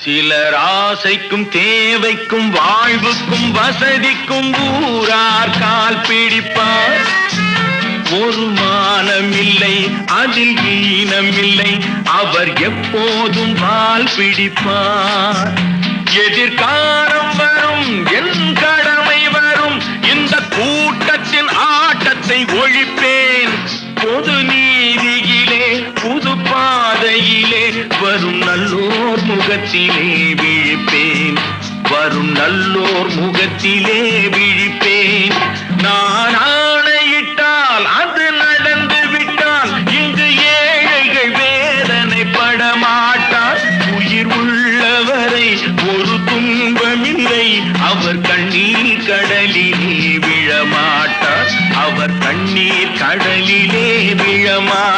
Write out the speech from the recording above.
சிலர் ஆசைக்கும் தேவைக்கும் வாழ்வுக்கும் வசதிக்கும் ஊரார் கால் பிடிப்பார். ஒரு மானமில்லை அதில் ஈனமில்லை, அவர் எப்போதும் வால் பிடிப்பார். எதிர்காலம் வரும் என் கடமை வரும், இந்த கூட்டத்தின் ஆட்டத்தை ஒழிப்பேன். பொது நீதியிலே புது பாதையிலே வரும் நல்லோர் முகத்திலே விழிப்பேன். வரும் நல்லோர் முகத்திலே விழிப்பேன். நான் ஆணையிட்டால் அது நடந்து விட்டால் இங்கு ஏழைகள் வேதனை படமாட்டார். உயிர் உள்ளவரை ஒரு துன்பமில்லை, அவர் கண்ணீர் கடலிலே விழமாட்டார். அவர் கண்ணீர் கடலிலே விழமாட்டார்.